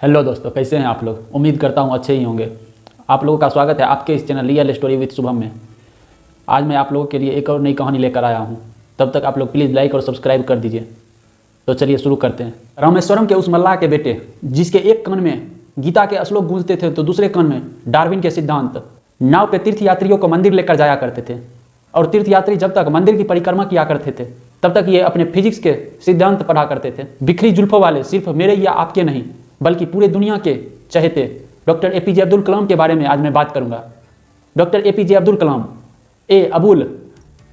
Hello दोस्तों, कैसे हैं आप लोग। उम्मीद करता हूं अच्छे ही होंगे। आप लोगों का स्वागत है आपके इस channel real story with Shubham में। आज मैं आप लोगों के लिए एक और नई कहानी लेकर आया हूं। तब तक आप लोग प्लीज़ लाइक और सब्सक्राइब कर दीजिए। तो चलिए शुरू करते हैं। रामेश्वरम के उस मल्लाह के बेटे, जिसके एक कान में गीता के श्लोक गूंजते थे तो दूसरे कान में डार्विन के सिद्धांत, नाव पे तीर्थयात्रियों को मंदिर लेकर जाया करते थे। और तीर्थयात्री जब तक मंदिर की परिक्रमा किया करते थे तब तक ये अपने फिजिक्स के सिद्धांत पढ़ा करते थे। बिखरी जुल्फों वाले सिर्फ मेरे या आपके नहीं बल्कि पूरे दुनिया के चहेते डॉक्टर एपीजे अब्दुल कलाम के बारे में आज मैं बात करूंगा। डॉक्टर एपीजे अब्दुल कलाम, ए अबुल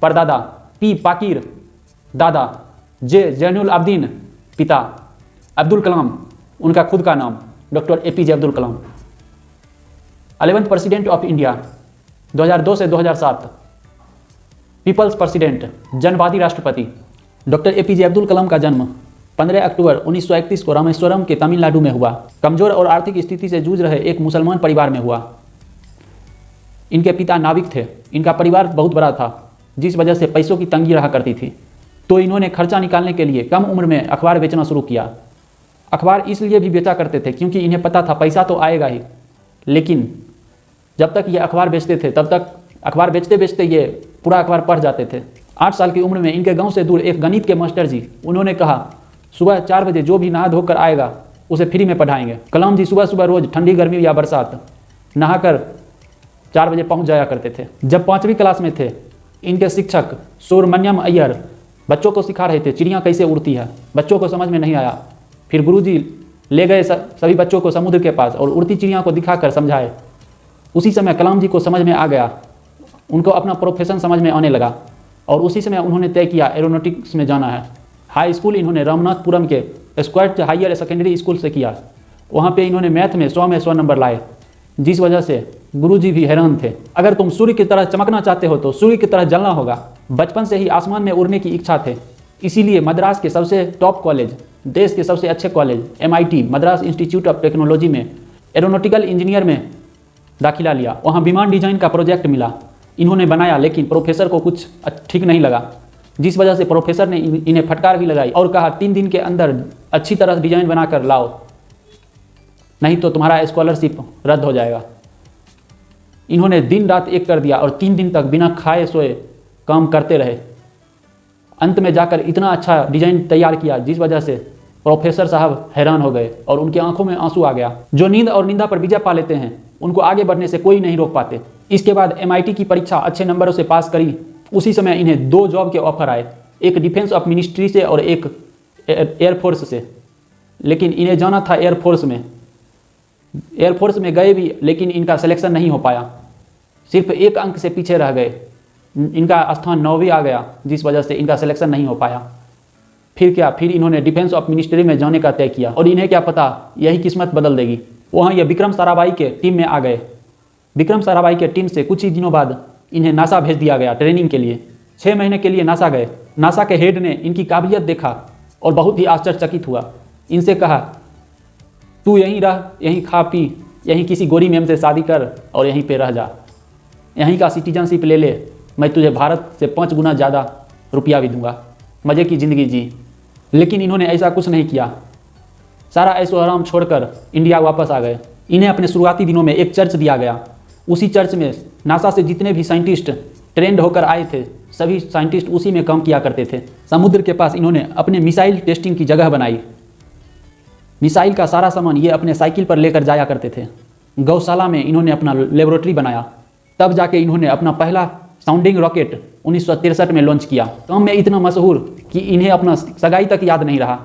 परदादा, पी पाकिर दादा, जे जैनुल आबदीन पिता, अब्दुल कलाम उनका खुद का नाम, doctor APJ Abdul Kalam. 11th president of India 2002 से 2007, पीपल्स प्रेसिडेंट, जनवादी राष्ट्रपति। डॉक्टर एपीजे अब्दुल कलाम का जन्म 15 अक्टूबर 1931 को रामेश्वरम के तमिलनाडु में हुआ। कमजोर और आर्थिक स्थिति से जूझ रहे एक मुसलमान परिवार में हुआ। इनके पिता नाविक थे। इनका परिवार बहुत बड़ा था, जिस वजह से पैसों की तंगी रहा करती थी। तो इन्होंने खर्चा निकालने के लिए कम उम्र में अखबार बेचना शुरू किया। अखबार इसलिए भी बेचा करते थे क्योंकि इन्हें पता था पैसा तो आएगा ही, लेकिन जब तक ये अखबार बेचते थे तब तक अखबार बेचते बेचते ये पूरा अखबार पढ़ जाते थे। 8 साल की उम्र में इनके गांव से दूर एक गणित के मास्टर जी, उन्होंने कहा सुबह 4 बजे जो भी नहा धोकर आएगा उसे फ्री में पढ़ाएंगे। कलाम जी सुबह सुबह रोज ठंडी गर्मी या बरसात नहाकर 4 बजे पहुंच जाया करते थे। जब 5वीं क्लास में थे, इनके शिक्षक सुब्रमण्यम अय्यर बच्चों को सिखा रहे थे चिड़ियाँ कैसे उड़ती है। बच्चों को समझ में नहीं आया। फिर गुरुजी ले गए सभी बच्चों को समुद्र के पास और उड़ती चिड़ियाँ को दिखाकर समझाए। उसी समय कलाम जी को समझ में आ गया, उनको अपना प्रोफेशन समझ में आने लगा और उसी समय उन्होंने तय किया एरोनॉटिक्स में जाना है। हाई स्कूल इन्होंने रामनाथपुरम के स्क्वाट हायर सेकेंडरी स्कूल से किया। वहाँ पे इन्होंने मैथ में 100 में 100 नंबर लाए, जिस वजह से गुरुजी भी हैरान थे। अगर तुम सूर्य की तरह चमकना चाहते हो तो सूर्य की तरह जलना होगा। बचपन से ही आसमान में उड़ने की इच्छा थे, इसीलिए मद्रास के सबसे टॉप कॉलेज, देश के सबसे अच्छे college MIT Madras institute of technology में एरोनॉटिकल इंजीनियर में दाखिला लिया। वहाँ विमान डिजाइन का प्रोजेक्ट मिला, इन्होंने बनाया, लेकिन प्रोफेसर को कुछ ठीक नहीं लगा, जिस वजह से प्रोफेसर ने इन्हें फटकार भी लगाई और कहा 3 दिन के अंदर अच्छी तरह डिजाइन बनाकर लाओ, नहीं तो तुम्हारा स्कॉलरशिप रद्द हो जाएगा। इन्होंने दिन रात एक कर दिया और 3 दिन तक बिना खाए सोए काम करते रहे। अंत में जाकर इतना अच्छा डिजाइन तैयार किया जिस वजह से प्रोफेसर साहब हैरान हो गए और उनकी आंखों में आंसू आ गया। जो नींद और निंदा पर विजय पा लेते हैं उनको आगे बढ़ने से कोई नहीं रोक पाते। इसके बाद MIT की परीक्षा अच्छे नंबरों से पास करी। उसी समय इन्हें 2 जॉब के ऑफर आए, एक डिफेंस ऑफ मिनिस्ट्री से और एक एयरफोर्स से। लेकिन इन्हें जाना था एयरफोर्स में। एयरफोर्स में गए भी, लेकिन इनका सिलेक्शन नहीं हो पाया, सिर्फ 1 अंक से पीछे रह गए। इनका स्थान 9वीं आ गया, जिस वजह से इनका सिलेक्शन नहीं हो पाया। फिर क्या, फिर इन्होंने डिफेंस ऑफ मिनिस्ट्री में जाने का तय किया और इन्हें क्या पता यही किस्मत बदल देगी। वहाँ ये विक्रम साराभाई के टीम में आ गए। विक्रम साराभाई के टीम से कुछ ही दिनों बाद इन्हें नासा भेज दिया गया ट्रेनिंग के लिए। 6 महीने के लिए नासा गए। नासा के हेड ने इनकी काबिलियत देखा और बहुत ही आश्चर्यचकित हुआ। इनसे कहा तू यहीं रह, यहीं खा पी, यहीं किसी गोरी मैम से शादी कर और यहीं पे रह जा, यहीं का सिटीजनशिप ले ले, मैं तुझे भारत से 5 गुना ज़्यादा रुपया भी दूंगा, मज़े की ज़िंदगी जी। लेकिन इन्होंने ऐसा कुछ नहीं किया। सारा ऐशो आराम छोड़कर इंडिया वापस आ गए। इन्हें अपने शुरुआती दिनों में एक चर्च दिया गया। उसी चर्च में नासा से जितने भी साइंटिस्ट ट्रेंड होकर आए थे, सभी साइंटिस्ट उसी में काम किया करते थे। समुद्र के पास इन्होंने अपने मिसाइल टेस्टिंग की जगह बनाई। मिसाइल का सारा सामान ये अपने साइकिल पर लेकर जाया करते थे। गौशाला में इन्होंने अपना लेबोरेटरी बनाया। तब जाके इन्होंने अपना पहला साउंडिंग रॉकेट 1963 में लॉन्च किया। काम में इतना मशहूर कि इन्हें अपना सगाई तक याद नहीं रहा।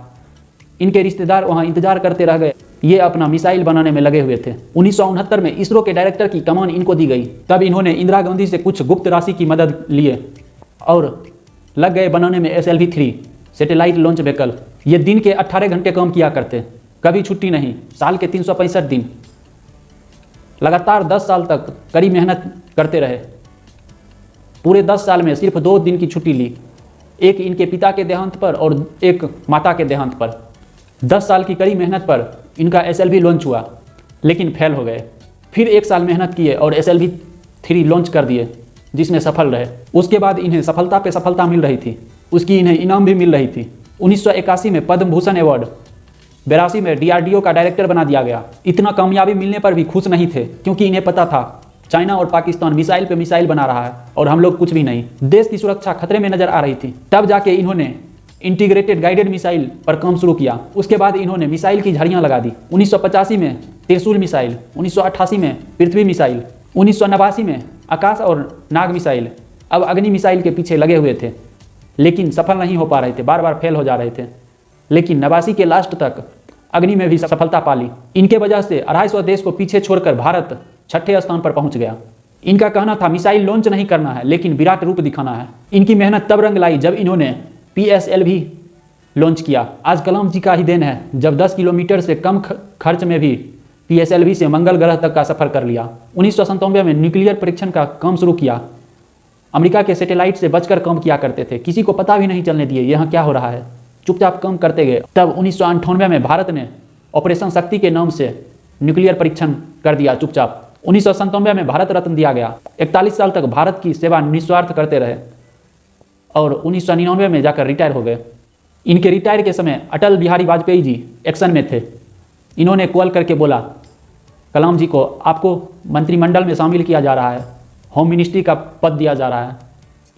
इनके रिश्तेदार वहाँ इंतजार करते रह गए, ये अपना मिसाइल बनाने में लगे हुए थे। 1969 में इसरो के डायरेक्टर की कमान इनको दी गई। तब इन्होंने इंदिरा गांधी से कुछ गुप्त राशि की मदद लिए और लग गए बनाने में SLV-3 सैटेलाइट लॉन्च व्हीकल। ये दिन के 18 घंटे काम किया करते, कभी छुट्टी नहीं, साल के 365 दिन, लगातार 10 साल तक कड़ी मेहनत करते रहे। पूरे 10 साल में सिर्फ 2 दिन की छुट्टी ली, एक इनके पिता के देहांत पर और एक माता के देहांत पर। 10 साल की कड़ी मेहनत पर इनका SLV लॉन्च हुआ, लेकिन फेल हो गए। फिर 1 साल मेहनत किए और SLV-3 लॉन्च कर दिए, जिसमें सफल रहे। उसके बाद इन्हें सफलता पे सफलता मिल रही थी, उसकी इन्हें इनाम भी मिल रही थी। 1981 में पद्म भूषण अवार्ड 82 में DRDO का डायरेक्टर बना दिया गया। इतना कामयाबी मिलने पर भी खुश नहीं थे, क्योंकि इन्हें पता था चाइना और पाकिस्तान मिसाइल पे मिसाइल बना रहा है और हम लोग कुछ भी नहीं। देश की सुरक्षा खतरे में नजर आ रही थी। तब जाके इन्होंने इंटीग्रेटेड गाइडेड मिसाइल पर काम शुरू किया। उसके बाद इन्होंने मिसाइल की झड़ियाँ लगा दी। 1985 में त्रिशूल मिसाइल, 1988 में पृथ्वी मिसाइल, 1989 में आकाश और नाग मिसाइल। अब अग्नि मिसाइल के पीछे लगे हुए थे, लेकिन सफल नहीं हो पा रहे थे, बार बार फेल हो जा रहे थे। लेकिन 89 के लास्ट तक अग्नि में भी सफलता पा ली। इनके वजह से 250 देश को पीछे छोड़कर भारत 6ठे स्थान पर पहुंच गया। इनका कहना था मिसाइल लॉन्च नहीं करना है, लेकिन विराट रूप दिखाना है। इनकी मेहनत तब रंग लाई जब इन्होंने PSL भी लॉन्च किया। आज कलाम जी का ही देन है, जब 10 किलोमीटर से कम खर्च में भी PSLV से मंगल ग्रह तक का सफर कर लिया। 1997 में न्यूक्लियर परीक्षण का काम शुरू किया। अमेरिका के सैटेलाइट से बचकर काम किया करते थे, किसी को पता भी नहीं चलने दिए यहाँ क्या हो रहा है, चुपचाप काम करते गए। तब 1998 में भारत ने ऑपरेशन शक्ति के नाम से न्यूक्लियर परीक्षण कर दिया चुपचाप। 1997 में भारत रत्न दिया गया। 41 साल तक भारत की सेवा निस्वार्थ करते रहे और 1999 में जाकर रिटायर हो गए। इनके रिटायर के समय अटल बिहारी वाजपेयी जी एक्शन में थे। इन्होंने कॉल करके बोला कलाम जी को, आपको मंत्रिमंडल में शामिल किया जा रहा है, होम मिनिस्ट्री का पद दिया जा रहा है,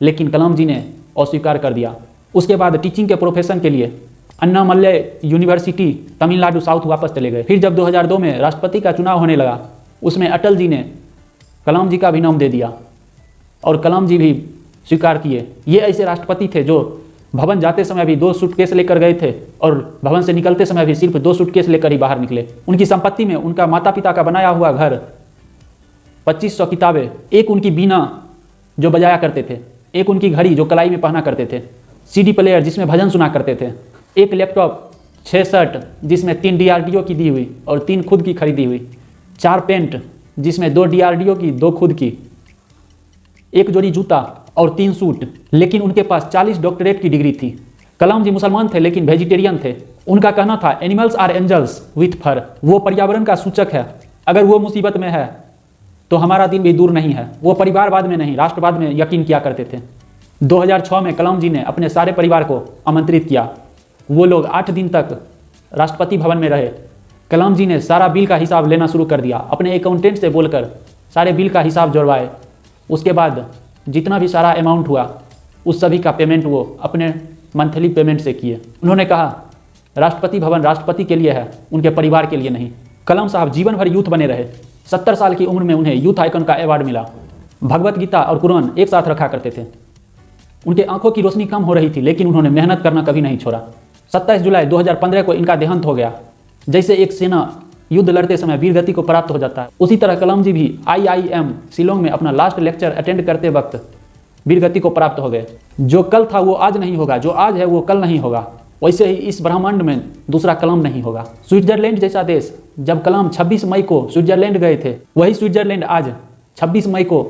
लेकिन कलाम जी ने अस्वीकार कर दिया। उसके बाद टीचिंग के प्रोफेशन के लिए अन्नामलई यूनिवर्सिटी तमिलनाडु साउथ वापस चले गए। फिर जब 2002 में राष्ट्रपति का चुनाव होने लगा, उसमें अटल जी ने कलाम जी का भी नाम दे दिया और कलाम जी भी स्वीकार किए। ये ऐसे राष्ट्रपति थे जो भवन जाते समय भी 2 सूटकेस लेकर गए थे और भवन से निकलते समय भी सिर्फ 2 सूटकेस लेकर ही बाहर निकले। उनकी संपत्ति में उनका माता पिता का बनाया हुआ घर, 2500 किताबें, एक उनकी बीना जो बजाया करते थे, एक उनकी घड़ी जो कलाई में पहना करते थे, CD प्लेयर जिसमें भजन सुना करते थे, एक लैपटॉप, 6 शर्ट जिसमें 3 DRDO की दी हुई और 3 खुद की खरीदी हुई, 4 पेंट जिसमें 2 DRDO की 2 खुद की, एक जोड़ी जूता और 3 सूट। लेकिन उनके पास 40 डॉक्टरेट की डिग्री थी। कलाम जी मुसलमान थे लेकिन वेजिटेरियन थे। उनका कहना था एनिमल्स आर एंजल्स विथ फर। वो पर्यावरण का सूचक है। अगर वो मुसीबत में है तो हमारा दिन भी दूर नहीं है। वो परिवारवाद में नहीं, राष्ट्रवाद में यकीन किया करते थे। 2006 में कलाम जी ने अपने सारे परिवार को आमंत्रित किया। वो लोग 8 दिन तक राष्ट्रपति भवन में रहे। कलाम जी ने सारा बिल का हिसाब लेना शुरू कर दिया। अपने अकाउंटेंट से बोलकर सारे बिल का हिसाब जोड़वाए। उसके बाद जितना भी सारा अमाउंट हुआ उस सभी का पेमेंट वो अपने मंथली पेमेंट से किए। उन्होंने कहा राष्ट्रपति भवन राष्ट्रपति के लिए है, उनके परिवार के लिए नहीं। कलाम साहब जीवन भर यूथ बने रहे। 70 साल की उम्र में उन्हें यूथ आइकन का अवार्ड मिला। भगवत गीता और कुरान एक साथ रखा करते थे। उनके आंखों की रोशनी कम हो रही थी, लेकिन उन्होंने मेहनत करना कभी नहीं छोड़ा। 27 जुलाई 2015 को इनका देहांत हो गया। जैसे एक सेना युद्ध लड़ते समय वीर गति को प्राप्त हो जाता है, उसी तरह कलाम जी भी IIM शिलोंग में अपना लास्ट लेक्चर अटेंड करते वक्त वीर गति को प्राप्त हो गए। जो कल था वो आज नहीं होगा, जो आज है वो कल नहीं होगा। वैसे ही इस ब्रह्मांड में दूसरा कलाम नहीं होगा। स्विट्जरलैंड जैसा देश, जब कलाम 26 मई को स्विट्जरलैंड गए थे, वही स्विट्जरलैंड आज 26 मई को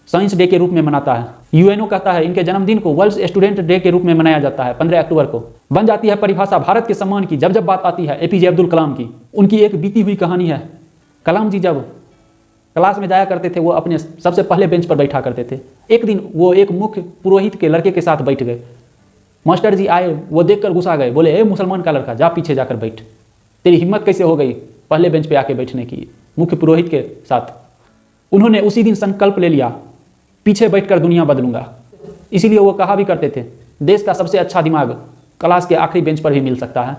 साइंस डे के रूप में मनाता है। UNO कहता है इनके जन्मदिन को वर्ल्ड स्टूडेंट डे के रूप में मनाया जाता है 15 अक्टूबर को। बन जाती है परिभाषा भारत के सम्मान की जब जब बात आती है APJ अब्दुल कलाम की। उनकी एक बीती हुई कहानी है। कलाम जी जब क्लास में जाया करते थे, वो अपने सबसे पहले बेंच पर बैठा करते थे। एक दिन वो एक मुख्य पुरोहित के लड़के के साथ बैठ गए। मास्टर जी आए, वो देखकर गुस्सा गए, बोले ए मुसलमान का लड़का, जा पीछे जाकर बैठ। तेरी हिम्मत कैसे हो गई पहले बेंच पे आके बैठने की, मुख्य पुरोहित के साथ। उन्होंने उसी दिन संकल्प ले लिया, पीछे बैठकर दुनिया बदलूंगा। इसीलिए वो कहा भी करते थे देश का सबसे अच्छा दिमाग क्लास के आखिरी बेंच पर भी मिल सकता है।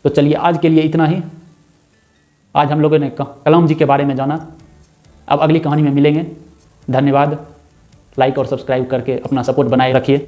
तो चलिए आज के लिए इतना ही। आज हम लोगों ने कलाम जी के बारे में जाना। अब अगली कहानी में मिलेंगे। धन्यवाद। लाइक और सब्सक्राइब करके अपना सपोर्ट बनाए रखिए।